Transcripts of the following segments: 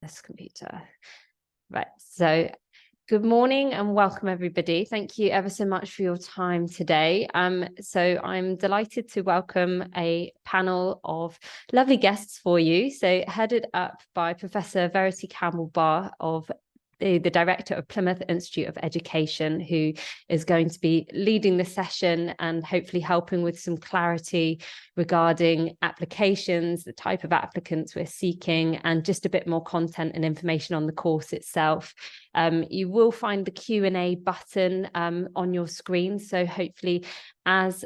this computer. Right, so good morning and welcome everybody. Thank you ever so much for your time today. So I'm delighted to welcome a panel of lovely guests for you. So headed up by Professor Verity Campbell-Barr of the director of Plymouth Institute of Education, who is going to be leading the session and hopefully helping with some clarity regarding applications, the type of applicants we're seeking, and just a bit more content and information on the course itself. You will find the Q&A button on your screen. So hopefully as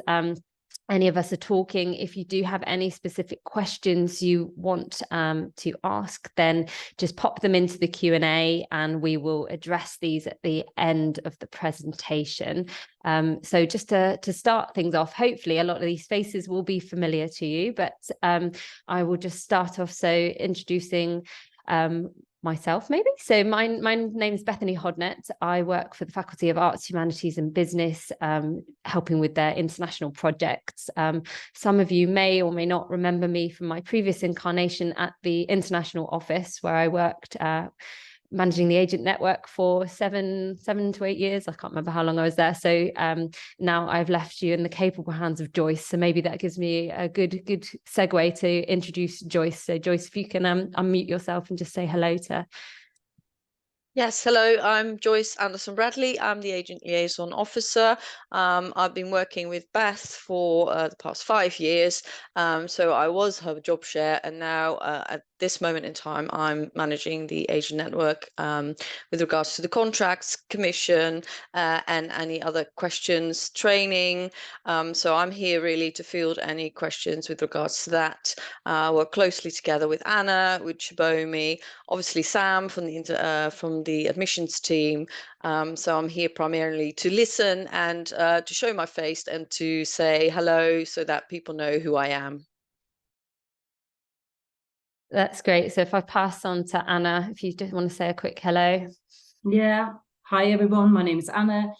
any of us are talking, if you do have any specific questions you want to ask, then just pop them into the Q&A and we will address these at the end of the presentation. So just to start things off, hopefully a lot of these faces will be familiar to you, but I will just start off introducing myself maybe. So my name is Bethany Hodnett. I work for the Faculty of Arts, Humanities and Business, helping with their international projects. Some of you may or may not remember me from my previous incarnation at the International Office, where I worked managing the agent network for seven to 8 years. I can't remember how long I was there. So now I've left you in the capable hands of Joyce. So maybe that gives me a good segue to introduce Joyce. So Joyce, if you can unmute yourself and just say hello to. Yes, hello, I'm Joyce Anderson-Bradley. I'm the Agent Liaison Officer. I've been working with Beth for the past 5 years. So I was her job share, and now at this moment in time, I'm managing the agent network with regards to the contracts, commission, and any other questions, training. So I'm here really to field any questions with regards to that. Work closely together with Anna, with Shibomi, obviously Sam from the admissions team. So I'm here primarily to listen and to show my face and to say hello so that people know who I am. That's great. So if I pass on to Anna, if you just want to say a quick hello. Yeah. Hi, everyone. My name is Anna.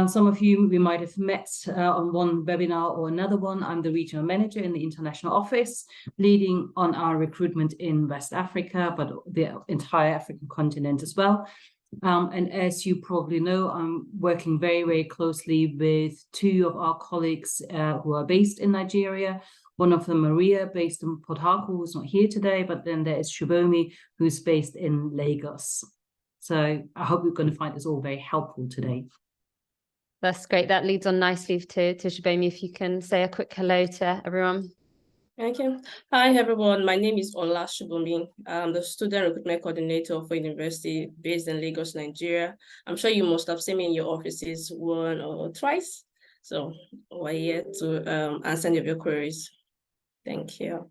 Some of you we might have met on one webinar or another one. I'm the regional manager in the international office, leading on our recruitment in West Africa, but the entire African continent as well. And as you probably know, I'm working very, very closely with two of our colleagues who are based in Nigeria. One of them, Maria, based in Port Harcourt, who's not here today, but then there is Shibomi, who's based in Lagos. So I hope you're going to find this all very helpful today. That's great. That leads on nicely to Shibomi. If you can say a quick hello to everyone. Okay. Hi, everyone. My name is Ola Shibomi. I'm the Student Recruitment Coordinator for University based in Lagos, Nigeria. I'm sure you must have seen me in your offices one or twice. So we're here to answer any of your queries. Thank you.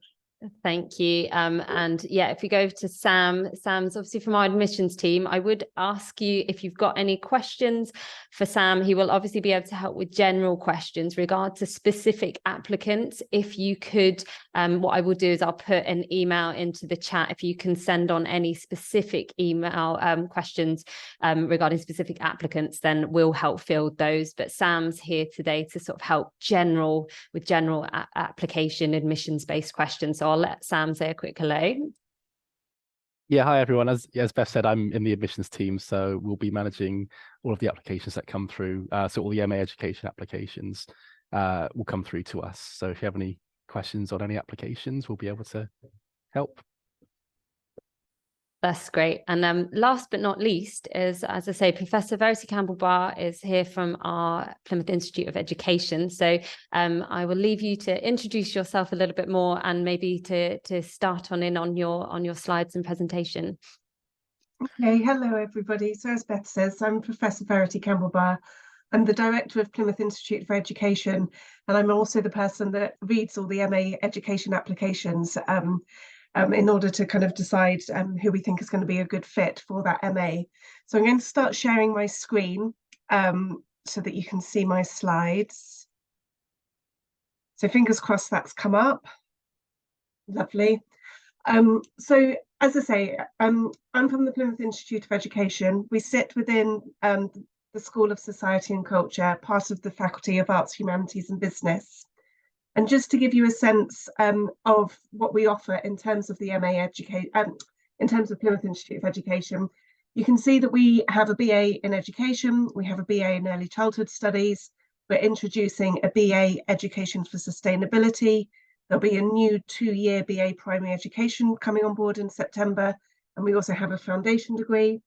Thank you. And yeah, if we go to Sam's obviously from our admissions team, I would ask you if you've got any questions for Sam. He will obviously be able to help with general questions regard to specific applicants. If you could, what I will do is I'll put an email into the chat. If you can send on any specific email questions regarding specific applicants, then we'll help field those. But Sam's here today to sort of help with general application admissions-based questions. So I'll let Sam say a quick hello. Yeah, hi everyone. As Beth said, I'm in the admissions team, so we'll be managing all of the applications that come through. So all the MA education applications will come through to us. So if you have any questions on any applications, we'll be able to help. That's great. And last but not least is, as I say, Professor Verity Campbell-Barr is here from our Plymouth Institute of Education. So I will leave you to introduce yourself a little bit more and maybe to start on your slides and presentation. Okay, hello everybody. So as Beth says, I'm Professor Verity Campbell-Barr. I'm the director of Plymouth Institute for Education, and I'm also the person that reads all the MA education applications in order to kind of decide who we think is going to be a good fit for that MA. So I'm going to start sharing my screen so that you can see my slides. So fingers crossed that's come up. Lovely. So as I say, I'm from the Plymouth Institute of Education. We sit within the School of Society and Culture, part of the Faculty of Arts, Humanities and Business. And just to give you a sense of what we offer in terms of the in terms of Plymouth Institute of Education, you can see that we have a BA in Education, we have a BA in Early Childhood Studies, we're introducing a BA Education for Sustainability. There'll be a new 2-year BA Primary Education coming on board in September, and we also have a foundation degree.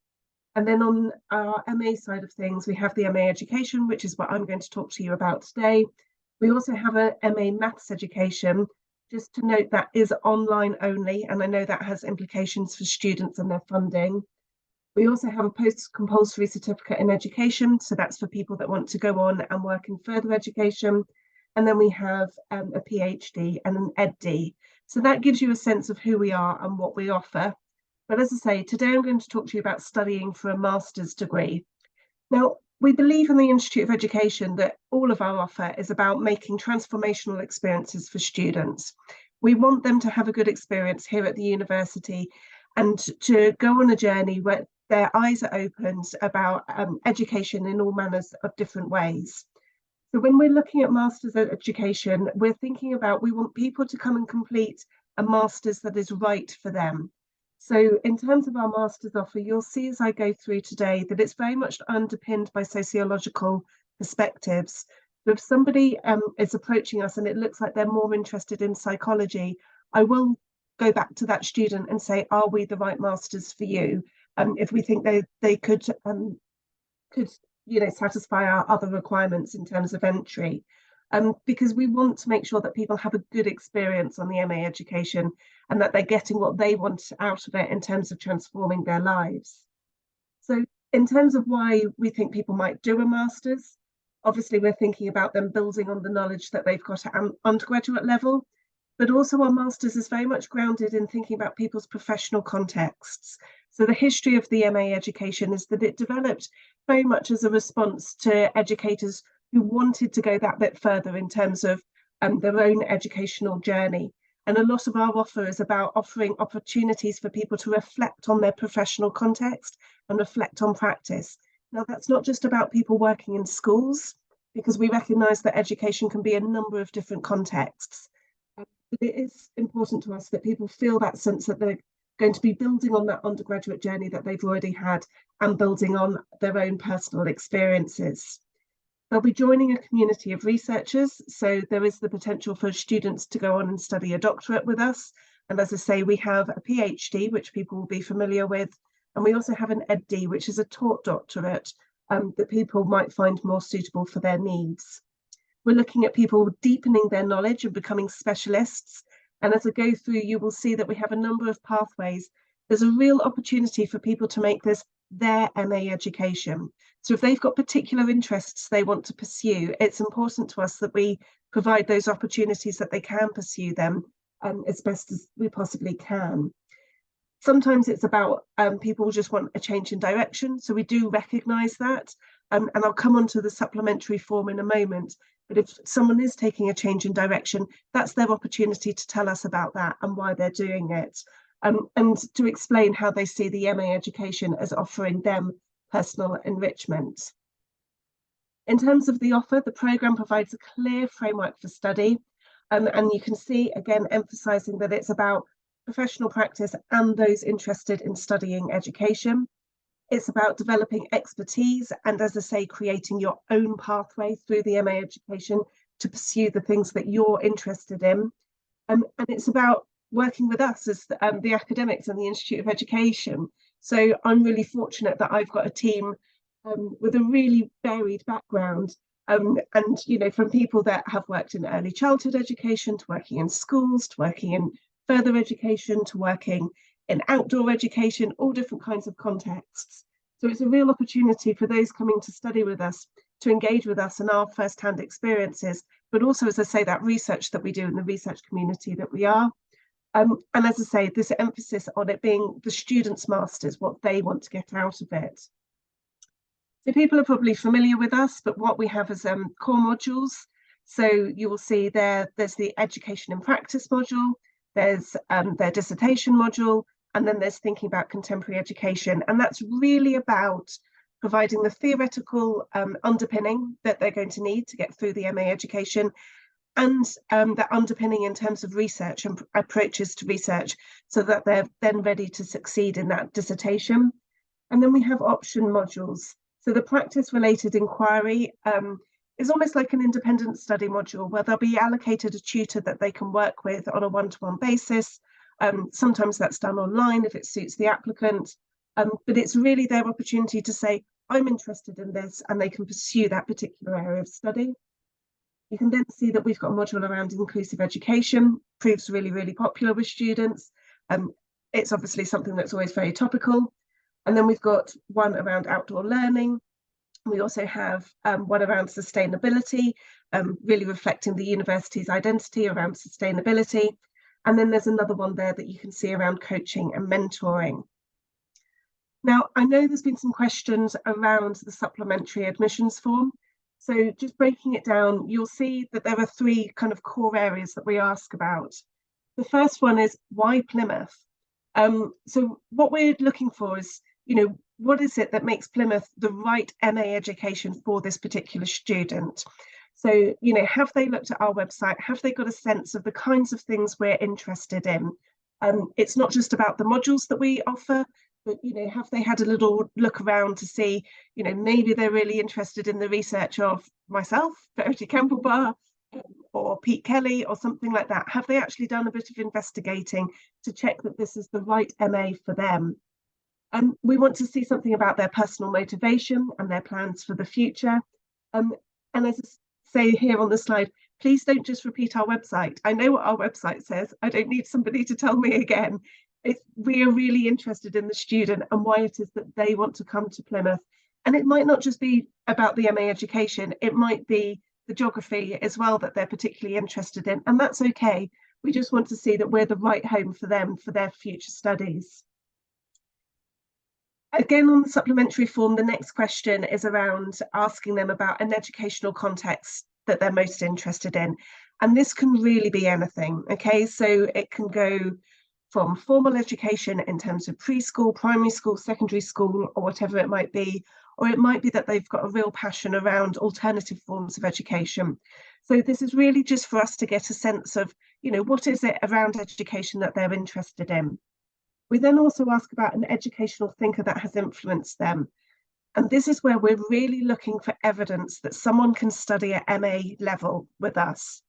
And then on our MA side of things, we have the MA Education, which is what I'm going to talk to you about today. We also have a MA Maths Education. Just to note, that is online only, and I know that has implications for students and their funding. We also have a post-compulsory certificate in education, so that's for people that want to go on and work in further education. And then we have a PhD and an EdD. So that gives you a sense of who we are and what we offer. But as I say, today I'm going to talk to you about studying for a master's degree. Now, we believe in the Institute of Education that all of our offer is about making transformational experiences for students. We want them to have a good experience here at the university and to go on a journey where their eyes are opened about education in all manners of different ways. So when we're looking at master's education, we're thinking about, we want people to come and complete a master's that is right for them. So in terms of our master's offer, you'll see as I go through today that it's very much underpinned by sociological perspectives. So if somebody is approaching us and it looks like they're more interested in psychology, I will go back to that student and say, are we the right masters for you? If we think they could satisfy our other requirements in terms of entry. Because we want to make sure that people have a good experience on the MA Education and that they're getting what they want out of it in terms of transforming their lives. So in terms of why we think people might do a master's, obviously we're thinking about them building on the knowledge that they've got at undergraduate level, but also our master's is very much grounded in thinking about people's professional contexts. So the history of the MA Education is that it developed very much as a response to educators who wanted to go that bit further in terms of their own educational journey. And a lot of our offer is about offering opportunities for people to reflect on their professional context and reflect on practice. Now, that's not just about people working in schools, because we recognise that education can be a number of different contexts. But it is important to us that people feel that sense that they're going to be building on that undergraduate journey that they've already had and building on their own personal experiences. They'll be joining a community of researchers, so there is the potential for students to go on and study a doctorate with us. And as I say, we have a PhD, which people will be familiar with, and we also have an EdD, which is a taught doctorate that people might find more suitable for their needs. We're looking at people deepening their knowledge and becoming specialists. And as I go through, you will see that we have a number of pathways. There's a real opportunity for people to make this their MA education. So if they've got particular interests they want to pursue, it's important to us that we provide those opportunities that they can pursue them as best as we possibly can. Sometimes it's about people just want a change in direction. So we do recognise that. And I'll come on to the supplementary form in a moment. But if someone is taking a change in direction, that's their opportunity to tell us about that and why they're doing it. And to explain how they see the MA Education as offering them personal enrichment. In terms of the offer, the programme provides a clear framework for study. And you can see, again, emphasising that it's about professional practice and those interested in studying education. It's about developing expertise and, as I say, creating your own pathway through the MA Education to pursue the things that you're interested in. And it's about working with us as the academics and the Institute of Education. So I'm really fortunate that I've got a team with a really varied background. And, from people that have worked in early childhood education, to working in schools, to working in further education, to working in outdoor education, all different kinds of contexts. So it's a real opportunity for those coming to study with us to engage with us and our first-hand experiences, but also, as I say, that research that we do in the research community that we are. And as I say, this emphasis on it being the students' masters, what they want to get out of it. So people are probably familiar with us, but what we have is core modules. So you will see there's the education and practice module, there's their dissertation module, and then there's thinking about contemporary education. And that's really about providing the theoretical underpinning that they're going to need to get through the MA Education, and that underpinning in terms of research and approaches to research, so that they're then ready to succeed in that dissertation. And then we have option modules. So the practice-related inquiry is almost like an independent study module where they'll be allocated a tutor that they can work with on a one-to-one basis. Sometimes that's done online if it suits the applicant, but it's really their opportunity to say, I'm interested in this, and they can pursue that particular area of study. You can then see that we've got a module around inclusive education, proves really, really popular with students. It's obviously something that's always very topical. And then we've got one around outdoor learning. We also have one around sustainability, really reflecting the university's identity around sustainability. And then there's another one there that you can see around coaching and mentoring. Now, I know there's been some questions around the supplementary admissions form. So just breaking it down, you'll see that there are three kind of core areas that we ask about. The first one is, why Plymouth? So what we're looking for is, what is it that makes Plymouth the right MA education for this particular student? So, have they looked at our website? Have they got a sense of the kinds of things we're interested in? It's not just about the modules that we offer, but, have they had a little look around to see, maybe they're really interested in the research of myself, Verity Campbell-Barr, or Pete Kelly, or something like that? Have they actually done a bit of investigating to check that this is the right MA for them? We want to see something about their personal motivation and their plans for the future. And as I say here on the slide, please don't just repeat our website. I know what our website says. I don't need somebody to tell me again. We are really interested in the student and why it is that they want to come to Plymouth. And it might not just be about the MA education, it might be the geography as well that they're particularly interested in. And that's okay. We just want to see that we're the right home for them for their future studies. Again, on the supplementary form, the next question is around asking them about an educational context that they're most interested in. And this can really be anything, okay? So it can go from formal education in terms of preschool, primary school, secondary school, or whatever it might be, or it might be that they've got a real passion around alternative forms of education. So this is really just for us to get a sense of, what is it around education that they're interested in? We then also ask about an educational thinker that has influenced them. And this is where we're really looking for evidence that someone can study at MA level with us.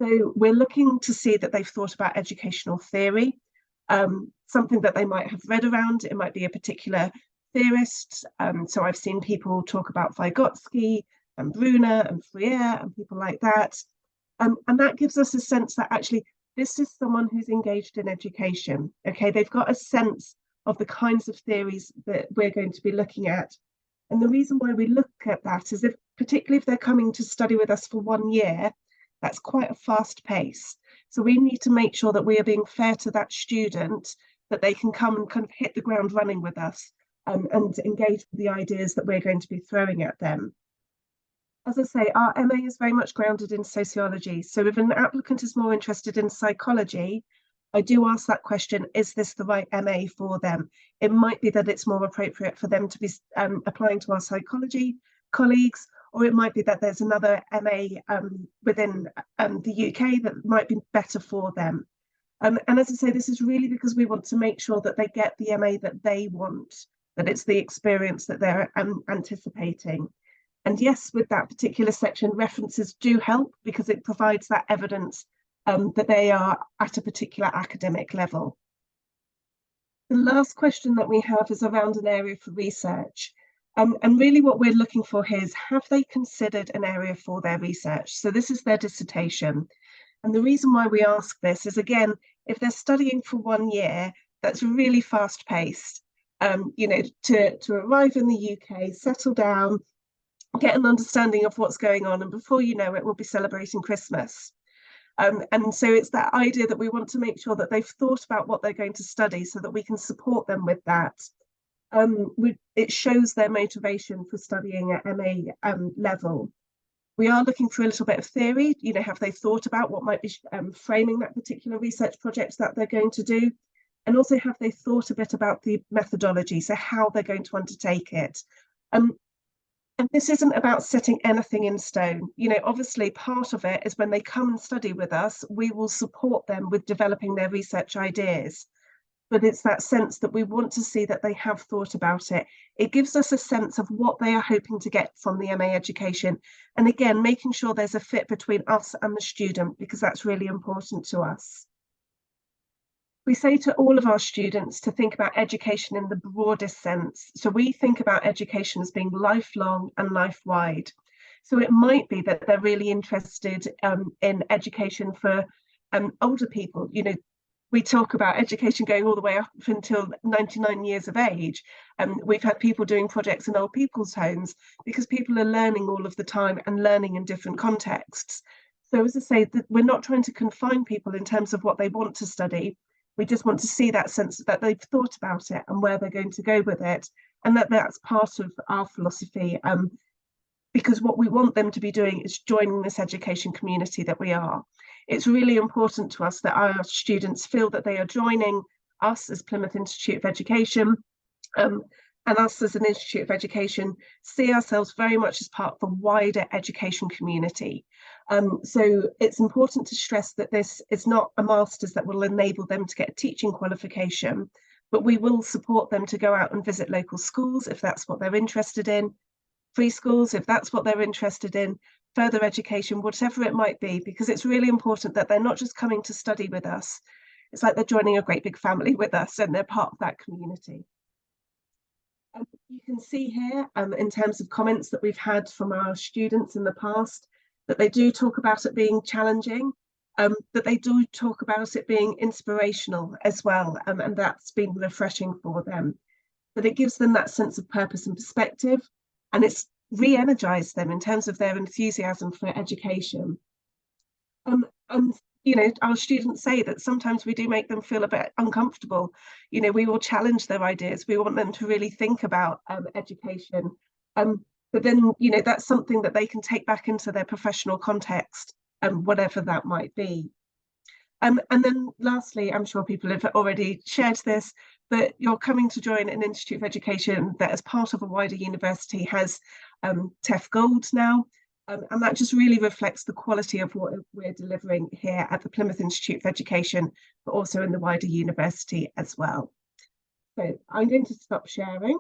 So we're looking to see that they've thought about educational theory, something that they might have read around. It might be a particular theorist. So I've seen people talk about Vygotsky and Brunner and Freire and people like that. And that gives us a sense that actually this is someone who's engaged in education. Okay, they've got a sense of the kinds of theories that we're going to be looking at. And the reason why we look at that is particularly if they're coming to study with us for 1 year, that's quite a fast pace. So we need to make sure that we are being fair to that student, that they can come and kind of hit the ground running with us and engage with the ideas that we're going to be throwing at them. As I say, our MA is very much grounded in sociology. So if an applicant is more interested in psychology, I do ask that question, is this the right MA for them? It might be that it's more appropriate for them to be applying to our psychology colleagues, or it might be that there's another MA within the UK that might be better for them. And as I say, this is really because we want to make sure that they get the MA that they want, that it's the experience that they're anticipating. And yes, with that particular section, references do help because it provides that evidence that they are at a particular academic level. The last question that we have is around an area for research. And really what we're looking for here is, have they considered an area for their research? So this is their dissertation. And the reason why we ask this is, again, if they're studying for 1 year, that's really fast paced. To arrive in the UK, settle down, get an understanding of what's going on, and before you know it, we'll be celebrating Christmas. And so it's that idea that we want to make sure that they've thought about what they're going to study so that we can support them with that. It shows their motivation for studying at MA level. We are looking for a little bit of theory. Have they thought about what might be framing that particular research project that they're going to do? And also, have they thought a bit about the methodology, so how they're going to undertake it? And this isn't about setting anything in stone. You know, obviously part of it is when they come and study with us, we will support them with developing their research ideas. But it's that sense that we want to see that they have thought about it. It gives us a sense of what they are hoping to get from the MA education. And again, making sure there's a fit between us and the student, because that's really important to us. We say to all of our students to think about education in the broadest sense. So we think about education as being lifelong and life-wide. So it might be that they're really interested in education for older people. You know, we talk about education going all the way up until 99 years of age. We've had people doing projects in old people's homes because people are learning all of the time and learning in different contexts. So as I say, that we're not trying to confine people in terms of what they want to study. We just want to see that sense that they've thought about it and where they're going to go with it, and that that's part of our philosophy. Because what we want them to be doing is joining this education community that we are. It's really important to us that our students feel that they are joining us as Plymouth Institute of Education, and us as an Institute of Education see ourselves very much as part of the wider education community. So it's important to stress that this is not a master's that will enable them to get a teaching qualification, but we will support them to go out and visit local schools if that's what they're interested in, free schools if that's what they're interested in, further education, whatever it might be, because it's really important that they're not just coming to study with us. It's like they're joining a great big family with us and they're part of that community. You can see here in terms of comments that we've had from our students in the past, that they do talk about it being challenging, that they do talk about it being inspirational as well, and that's been refreshing for them. That it gives them that sense of purpose and perspective, and it's re-energized them in terms of their enthusiasm for education. And you know, our students say that sometimes we do make them feel a bit uncomfortable. You know, we will challenge their ideas. We want them to really think about education. But then, you know, that's something that they can take back into their professional context, whatever that might be. And then lastly, I'm sure people have already shared this, but you're coming to join an Institute of Education that as part of a wider university has TEF Gold now. And that just really reflects the quality of what we're delivering here at the Plymouth Institute of Education, but also in the wider university as well. So I'm going to stop sharing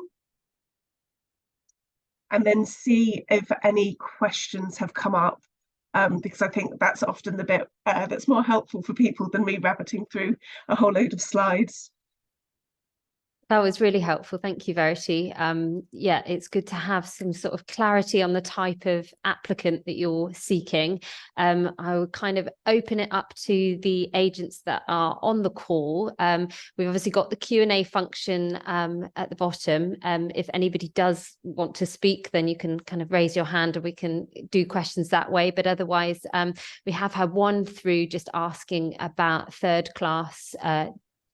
and then see if any questions have come up, because I think that's often the bit that's more helpful for people than me rabbiting through a whole load of slides. That was really helpful. Thank you, Verity. Yeah, it's good to have some sort of clarity on the type of applicant that you're seeking. I will kind of open it up to the agents that are on the call. We've obviously got the Q&A function at the bottom. If anybody does want to speak, then you can kind of raise your hand and we can do questions that way. But otherwise, we have had one through just asking about third class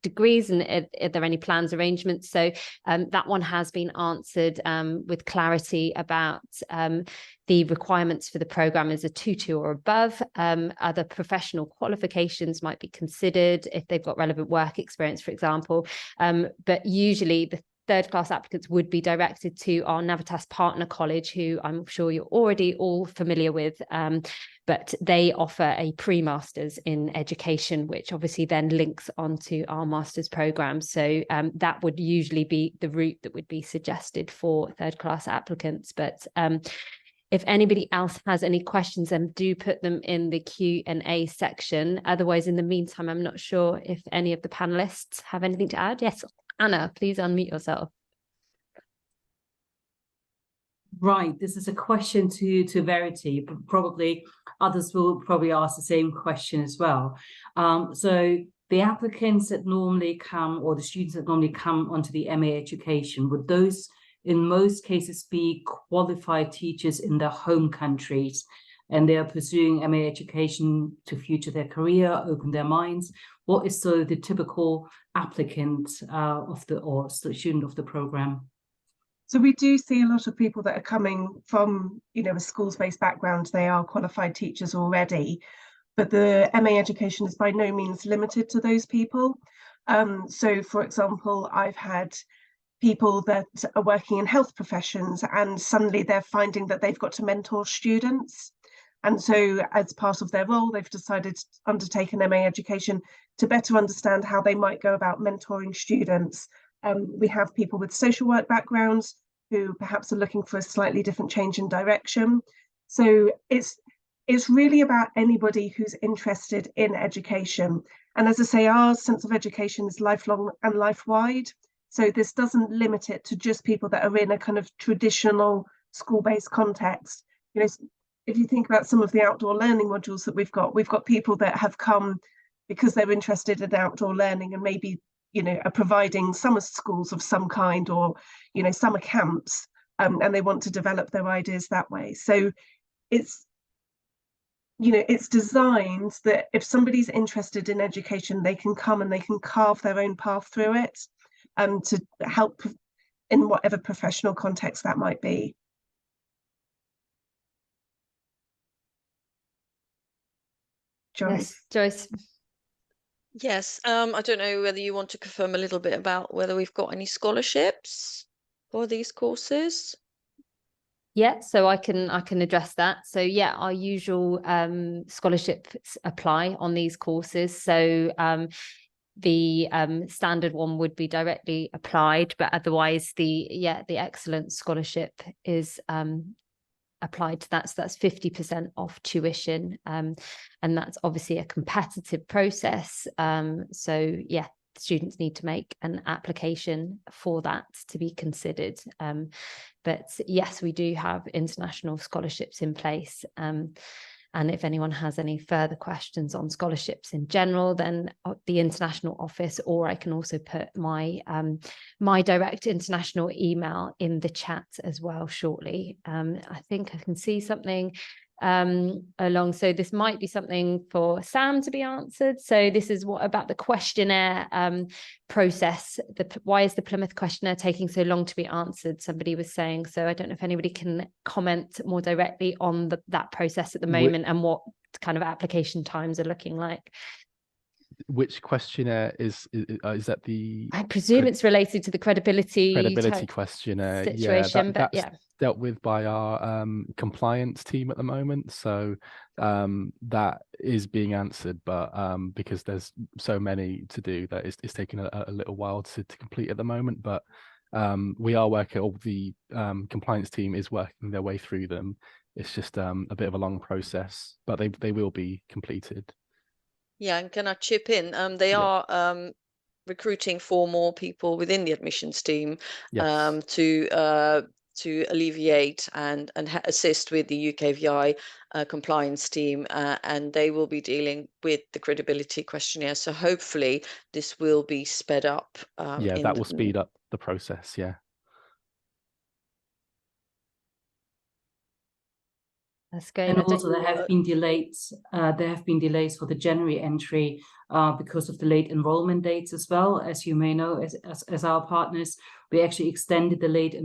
degrees and are there any plans arrangements. So that one has been answered with clarity about the requirements for the programme is a 2-2 or above. Other professional qualifications might be considered if they've got relevant work experience, for example, but usually the third class applicants would be directed to our Navitas partner college, who I'm sure you're already all familiar with, but they offer a pre-masters in education, which obviously then links onto our master's program. So that would usually be the route that would be suggested for third class applicants. But if anybody else has any questions, then do put them in the Q&A section. Otherwise, in the meantime, I'm not sure if any of the panelists have anything to add. Yes, Anna, please unmute yourself. Right, this is a question to Verity, but probably others will probably ask the same question as well. So the applicants that normally come, or the students that normally come onto the MA education, would those in most cases be qualified teachers in their home countries, and they are pursuing MA education to future their career, open their minds? What is the typical applicant or student of the program? So we do see a lot of people that are coming from, you know, a schools-based background. They are qualified teachers already, but the MA education is by no means limited to those people. So, for example, I've had people that are working in health professions, and suddenly they're finding that they've got to mentor students. And so as part of their role, they've decided to undertake an MA education to better understand how they might go about mentoring students. We have people with social work backgrounds who perhaps are looking for a slightly different change in direction. So it's really about anybody who's interested in education. And as I say, our sense of education is lifelong and life-wide. So this doesn't limit it to just people that are in a kind of traditional school-based context. You know, if you think about some of the outdoor learning modules that we've got people that have come because they're interested in outdoor learning and maybe, you know, are providing summer schools of some kind, or, you know, summer camps, and they want to develop their ideas that way. So it's, you know, it's designed that if somebody's interested in education, they can come and they can carve their own path through it, to help in whatever professional context that might be. Yes, Joyce. Yes, I don't know whether you want to confirm a little bit about whether we've got any scholarships for these courses. Yeah, so I can address that. So yeah, our usual scholarships apply on these courses. So the standard one would be directly applied, but otherwise the excellence scholarship is applied to that. So that's 50% off tuition, and that's obviously a competitive process. So yeah, students need to make an application for that to be considered. But yes, we do have international scholarships in place. And if anyone has any further questions on scholarships in general, then the international office, or I can also put my my direct international email in the chat as well shortly. I think I can see something along. So this might be something for Sam to be answered. So this is what about the questionnaire process. Why is the Plymouth questionnaire taking so long to be answered? Somebody was saying. So I don't know if anybody can comment more directly on that process at the moment and what kind of application times are looking like. Which questionnaire is that the? I presume it's related to the credibility questionnaire situation, but that's dealt with by our compliance team at the moment. So that is being answered, but because there's so many to do, that it's taking a little while to complete at the moment. But we are working, all the compliance team is working their way through them. It's just a bit of a long process, but they will be completed. Yeah, and can I chip in? They are recruiting for more people within the admissions team, Yes. to alleviate and assist with the UKVI compliance team, and they will be dealing with the credibility questionnaire. So hopefully this will be sped up. That will speed up the process. Yeah. That's great. And also there have been delays. There have been delays for the January entry because of the late enrollment dates as well. As you may know, as our partners, we actually extended the latest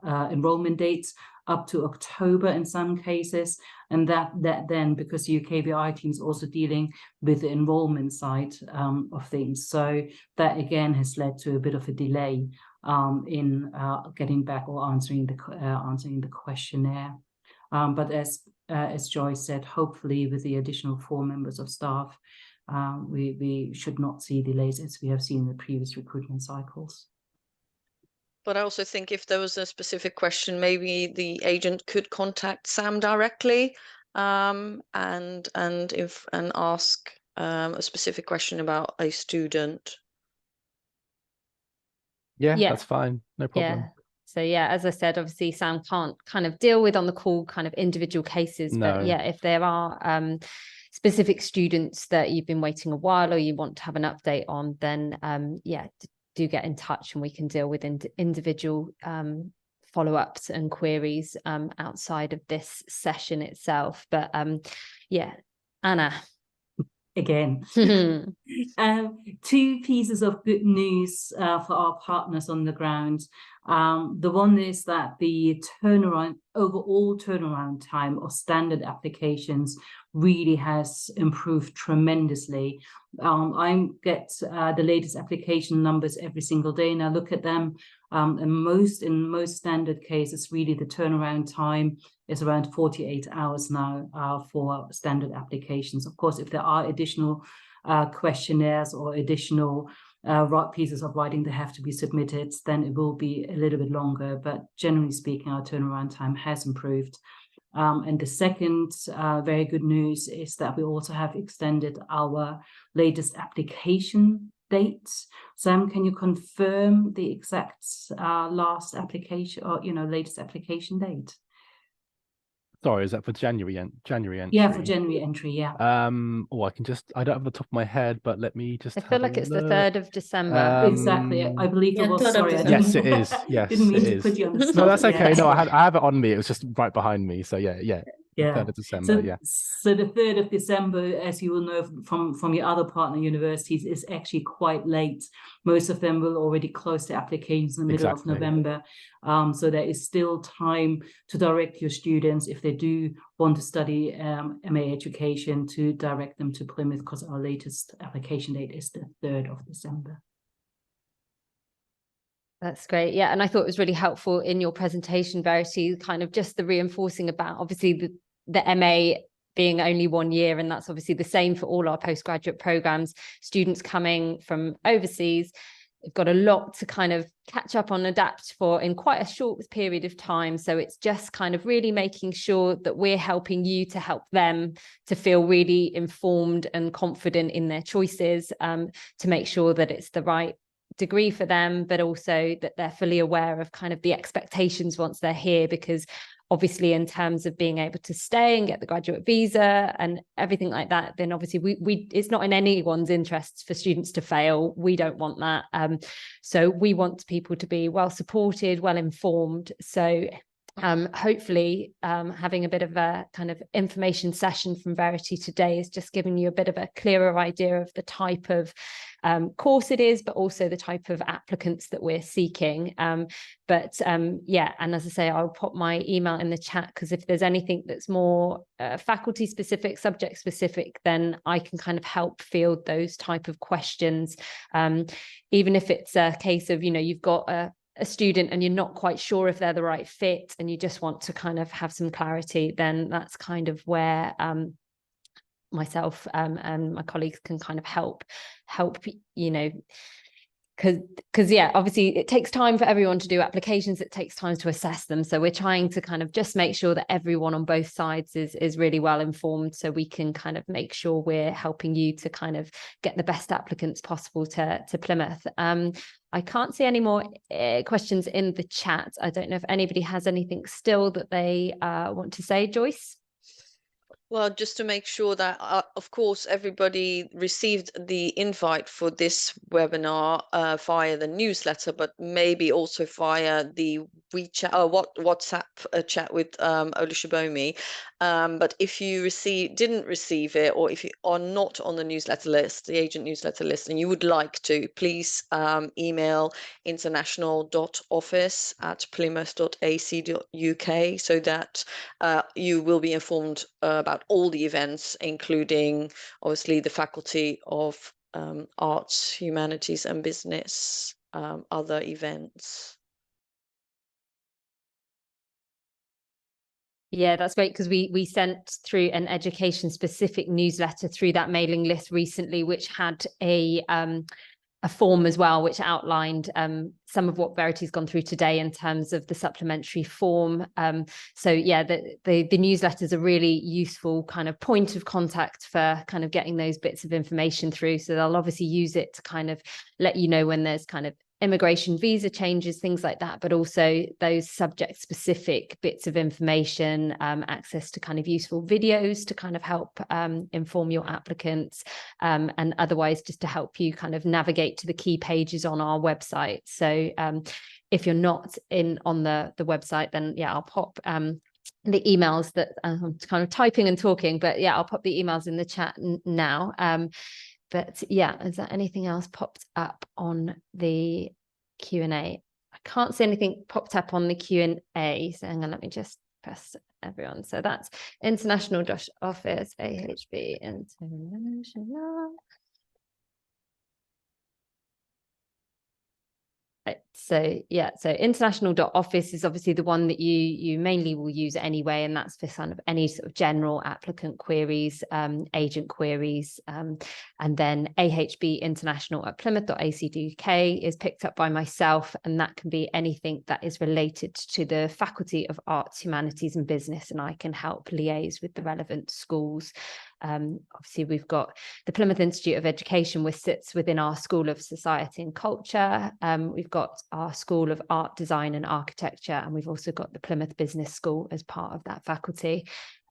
enrollment dates up to October in some cases, and that then because the UKVI team is also dealing with the enrollment side of things, so that again has led to a bit of a delay in getting back or answering the questionnaire. But as Joyce said, hopefully with the additional 4 members of staff, we should not see delays as we have seen in the previous recruitment cycles. But I also think if there was a specific question, maybe the agent could contact Sam directly, and ask a specific question about a student. Yeah, that's fine. No problem. Yeah. So yeah, as I said, obviously Sam can't kind of deal with on the call kind of individual cases, but yeah, if there are specific students that you've been waiting a while or you want to have an update on, then yeah, do get in touch and we can deal with individual follow-ups and queries outside of this session itself. But yeah, Anna. Again, 2 pieces of good news for our partners on the ground. The one is that the overall turnaround time of standard applications really has improved tremendously. I get the latest application numbers every single day, and I look at them. And in most standard cases, really the turnaround time is around 48 hours now for standard applications. Of course, if there are additional questionnaires or additional pieces of writing that have to be submitted, then it will be a little bit longer. But generally speaking, our turnaround time has improved. And the second very good news is that we also have extended our latest application dates. Sam, can you confirm the exact last application or latest application date? Sorry, is that for January entry? Yeah, for January entry, yeah. I don't have the top of my head, but let me just I feel like it's the 3rd of December. Exactly. I believe it was. 3rd of Sorry, December. Yes, it is. Yes, didn't mean it to is. put you on the spot. No, that's okay. Yeah. No, I have it on me. It was just right behind me. So yeah. 3rd of December, yeah. So the 3rd of December, as you will know from your other partner universities, is actually quite late. Most of them will already close their applications in the middle of November. So there is still time to direct your students, if they do want to study MA education, to direct them to Plymouth, because our latest application date is the 3rd of December. That's great. Yeah. And I thought it was really helpful in your presentation, Verity, kind of just the reinforcing about obviously the MA being only 1 year. And that's obviously the same for all our postgraduate programs. Students coming from overseas, they've got a lot to kind of catch up on, adapt for in quite a short period of time. So it's just kind of really making sure that we're helping you to help them to feel really informed and confident in their choices, to make sure that it's the right degree for them, but also that they're fully aware of kind of the expectations once they're here, because obviously in terms of being able to stay and get the graduate visa and everything like that, then obviously we it's not in anyone's interests for students to fail. We don't want that. So we want people to be well supported, well informed. So hopefully having a bit of a kind of information session from Verity today is just giving you a bit of a clearer idea of the type of course it is, but also the type of applicants that we're seeking. Yeah, and as I say, I'll pop my email in the chat, because if there's anything that's more faculty specific, subject specific, then I can kind of help field those type of questions. Even if it's a case of, you've got a student and you're not quite sure if they're the right fit and you just want to kind of have some clarity, then that's kind of where myself and my colleagues can kind of help, because yeah, obviously it takes time for everyone to do applications, it takes time to assess them, so we're trying to kind of just make sure that everyone on both sides is really well informed, so we can kind of make sure we're helping you to kind of get the best applicants possible to Plymouth. I can't see any more questions in the chat. I don't know if anybody has anything still that they want to say. Joyce? Well, just to make sure that, of course, everybody received the invite for this webinar via the newsletter, but maybe also via the WhatsApp chat with Olusegun. But if you didn't receive it, or if you are not on the newsletter list, the agent newsletter list, and you would like to, please email international.office@plymouth.ac.uk, so that you will be informed about all the events, including obviously the Faculty of Arts, Humanities and Business, other events. Yeah, that's great, because we sent through an education specific newsletter through that mailing list recently, which had a form as well, which outlined some of what Verity's gone through today in terms of the supplementary form. So yeah, the newsletter is a really useful kind of point of contact for kind of getting those bits of information through. So they'll obviously use it to kind of let you know when there's kind of immigration visa changes, things like that, but also those subject specific bits of information, access to kind of useful videos to kind of help inform your applicants, and otherwise just to help you kind of navigate to the key pages on our website. So if you're not on the website, then yeah, I'll pop the emails that I'm kind of typing and talking, but yeah, I'll pop the emails in the chat now. But yeah, is there anything else popped up on the Q&A? I can't see anything popped up on the Q&A. So hang on, let me just press everyone. So that's International Office, AHB International. Right, so yeah, so international.office is obviously the one that you mainly will use anyway, and that's for kind of any sort of general applicant queries, agent queries, and then AHB International at Plymouth.ac.uk is picked up by myself, and that can be anything that is related to the Faculty of Arts, Humanities and Business, and I can help liaise with the relevant schools. Obviously, we've got the Plymouth Institute of Education, which sits within our School of Society and Culture. We've got our School of Art, Design and Architecture, and we've also got the Plymouth Business School as part of that faculty.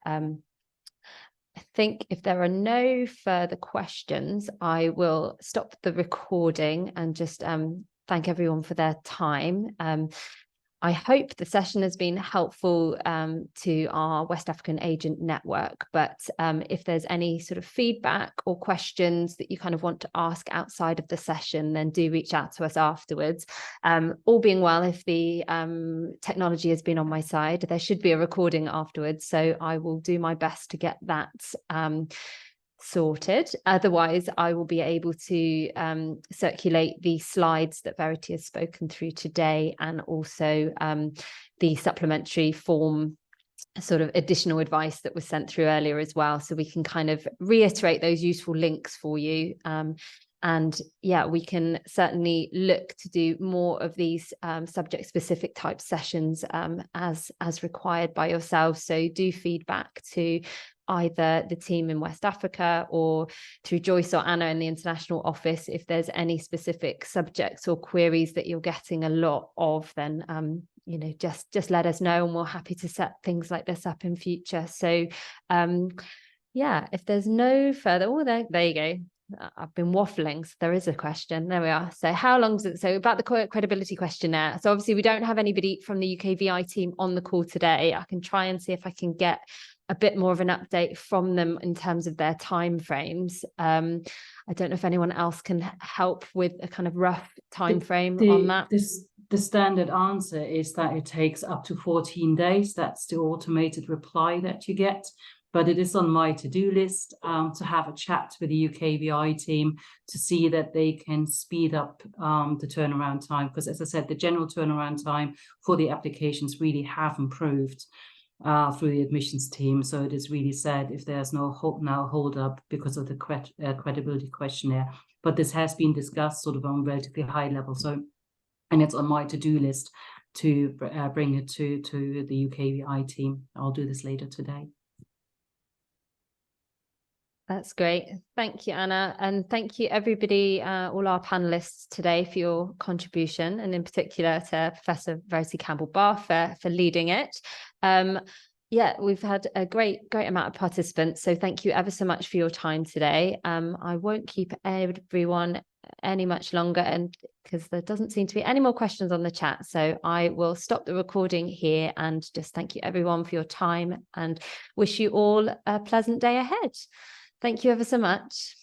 I think if there are no further questions, I will stop the recording and just thank everyone for their time. I hope the session has been helpful to our West African agent network, but if there's any sort of feedback or questions that you kind of want to ask outside of the session, then do reach out to us afterwards. All being well, if the technology has been on my side, there should be a recording afterwards, so I will do my best to get that sorted. Otherwise, I will be able to circulate the slides that Verity has spoken through today, and also the supplementary form sort of additional advice that was sent through earlier as well, so we can kind of reiterate those useful links for you. And yeah, we can certainly look to do more of these subject specific type sessions as required by yourselves. So do feedback to either the team in West Africa or through Joyce or Anna in the international office. If there's any specific subjects or queries that you're getting a lot of, then you know, just let us know, and we're happy to set things like this up in future. So yeah, if there's no further, there you go. I've been waffling, so there is a question. There we are. So how long is it? So about the credibility questionnaire. So obviously we don't have anybody from the UKVI team on the call today. I can try and see if I can get a bit more of an update from them in terms of their timeframes. I don't know if anyone else can help with a kind of rough timeframe on that. The standard answer is that it takes up to 14 days. That's the automated reply that you get. But it is on my to-do list to have a chat with the UKVI team to see that they can speed up the turnaround time. Because as I said, the general turnaround time for the applications really have improved through the admissions team. So it is really sad if there's no hold up because of the credibility questionnaire. But this has been discussed sort of on a relatively high level. So, and it's on my to-do list to bring it to the UKVI team. I'll do this later today. That's great. Thank you, Anna. And thank you, everybody, all our panelists today for your contribution, and in particular to Professor Verity Campbell-Barr for leading it. Yeah, we've had a great amount of participants. So thank you ever so much for your time today. I won't keep everyone any much longer, and because there doesn't seem to be any more questions on the chat. So I will stop the recording here and just thank you everyone for your time and wish you all a pleasant day ahead. Thank you ever so much.